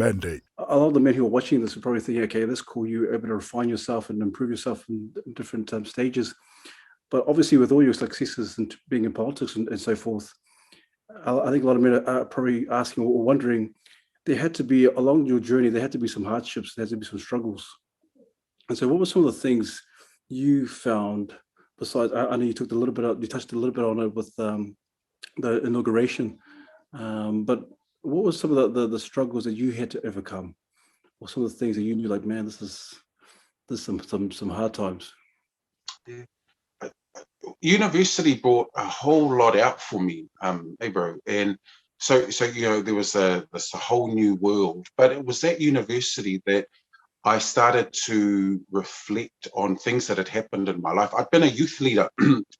mandate. A lot of the men who are watching this are probably thinking, okay, that's cool. You're able to refine yourself and improve yourself in different stages. But obviously, with all your successes and being in politics and so forth, I think a lot of men are probably asking or wondering, there had to be, along your journey, there had to be some hardships, there had to be some struggles. And so what were some of the things you found besides, I know you talked a little bit, you touched a little bit on it with the inauguration, but what were some of the struggles that you had to overcome? Or some of the things that you knew, like, man, this is some hard times? Yeah. University brought a whole lot out for me, hey bro. And so there was this whole new world, but it was that university that I started to reflect on things that had happened in my life. I'd been a youth leader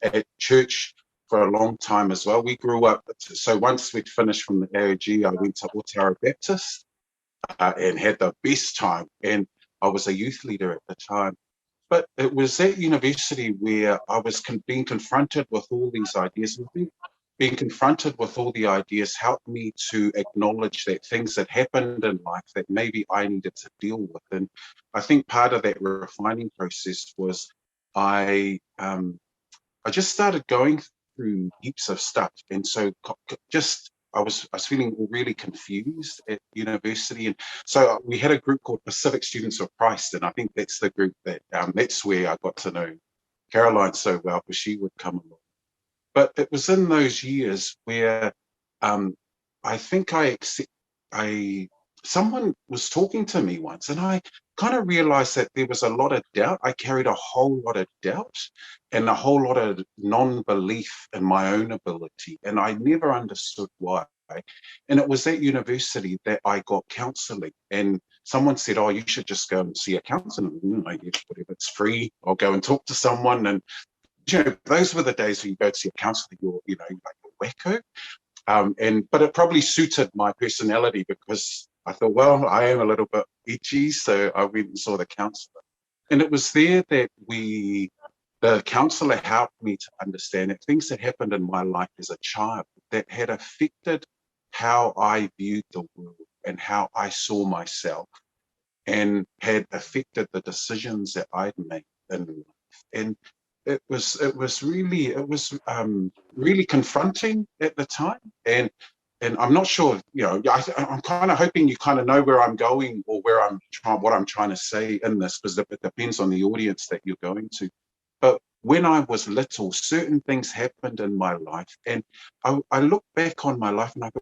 at church for a long time as well. We grew up, so once we'd finished from the AOG, I went to Otara Baptist and had the best time. And I was a youth leader at the time. But it was at university where I was being confronted with all these ideas. And I think being confronted with all the ideas helped me to acknowledge that things that happened in life that maybe I needed to deal with. And I think part of that refining process was I just started going through heaps of stuff. And so I was feeling really confused at university. And so we had a group called Pacific Students of Christ. And I think that's the group that's where I got to know Caroline so well, because she would come along. But it was in those years where I think someone was talking to me once, and I kind of realized that there was a lot of doubt. I carried a whole lot of doubt and a whole lot of non-belief in my own ability, and I never understood why. And it was at university that I got counseling, and someone said, oh, you should just go and see a counselor. If it's free, I'll go and talk to someone. And those were the days when you go to see a counselor, you're like a wacko. But it probably suited my personality, because I thought, well, I am a little bit itchy, so I went and saw the counsellor. And it was there that the counsellor helped me to understand that things that happened in my life as a child that had affected how I viewed the world and how I saw myself, and had affected the decisions that I'd made in life. And it was really confronting at the time. And I'm not sure, I'm kind of hoping you kind of know where I'm going, or what I'm trying to say in this, because it depends on the audience that you're going to. But when I was little, certain things happened in my life, and I look back on my life and I go,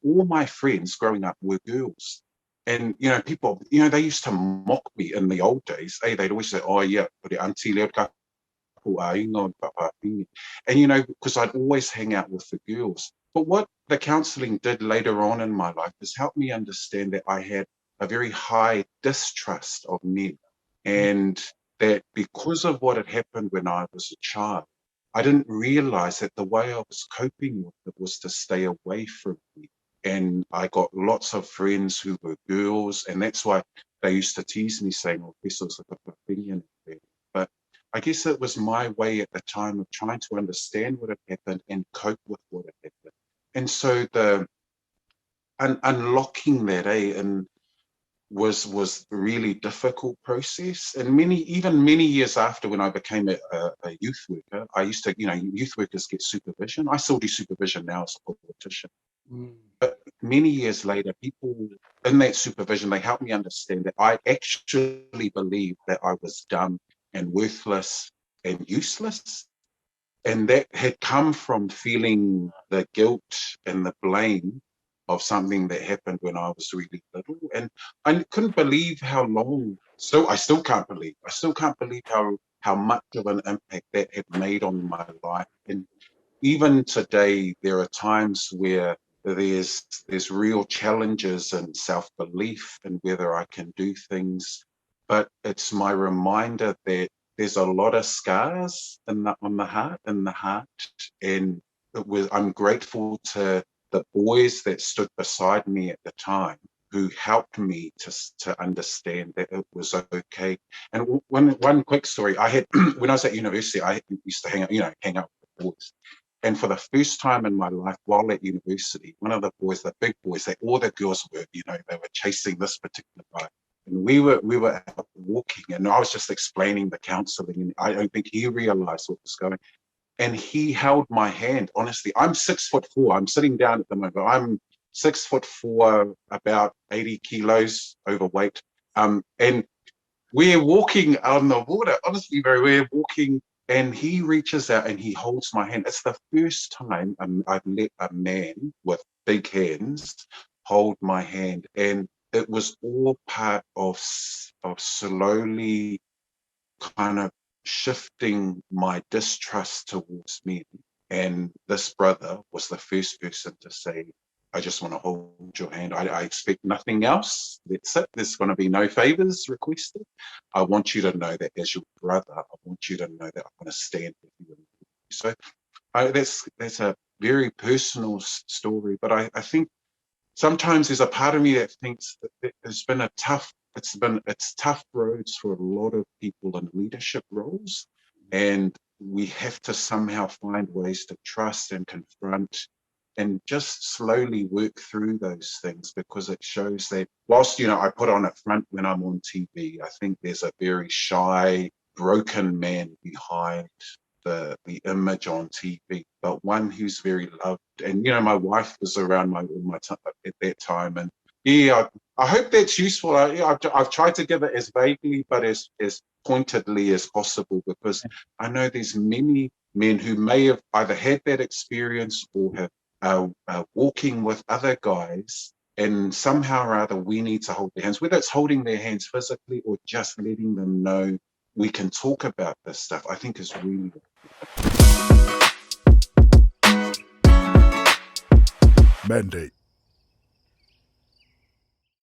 all my friends growing up were girls. And, people, they used to mock me in the old days. They'd always say, oh yeah, and because I'd always hang out with the girls. But what the counselling did later on in my life is help me understand that I had a very high distrust of men, and that because of what had happened when I was a child, I didn't realize that the way I was coping with it was to stay away from men. And I got lots of friends who were girls, and that's why they used to tease me, saying, well, this was a good opinion. But I guess it was my way at the time of trying to understand what had happened and cope with what had happened. And so the unlocking that, and was a really difficult process. And many years after, when I became a youth worker, I used to, youth workers get supervision. I still do supervision now as a politician. But many years later, people in that supervision, they helped me understand that I actually believed that I was dumb and worthless and useless. And that had come from feeling the guilt and the blame of something that happened when I was really little. And I couldn't believe how long, I still can't believe how much of an impact that had made on my life. And even today, there are times where there's real challenges and self-belief and whether I can do things. But it's my reminder that there's a lot of scars on the heart, and I'm grateful to the boys that stood beside me at the time, who helped me to understand that it was okay. And one quick story, I had when I was at university, I used to hang out with the boys, And for the first time in my life, while at university, one of the boys, the big boys, all the girls were, they were chasing this particular guy. And we were out walking, and I was just explaining the counseling, and I don't think he realized what was going. And he held my hand. Honestly, I'm 6'4". I'm sitting down at the moment. I'm 6'4", about 80 kilos overweight. And we're walking on the water. Honestly, we're walking, and he reaches out and he holds my hand. It's the first time I've let a man with big hands hold my hand, and it was all part of slowly kind of shifting my distrust towards men. And this brother was the first person to say, I just want to hold your hand. I expect nothing else. That's it. There's going to be no favors requested. I want you to know that as your brother, I want you to know that I'm going to stand with you. So that's a very personal story. But I think sometimes there's a part of me that thinks that it's tough roads for a lot of people in leadership roles, and we have to somehow find ways to trust and confront and just slowly work through those things, because it shows that whilst I put on a front when I'm on TV, I think there's a very shy, broken man behind the image on TV, but one who's very loved. And my wife was around my time at that time, and I hope that's useful. I've tried to give it as vaguely but as pointedly as possible, because I know there's many men who may have either had that experience or have walking with other guys, and somehow or other we need to hold their hands, whether it's holding their hands physically or just letting them know we can talk about this stuff. I think is really Mandate.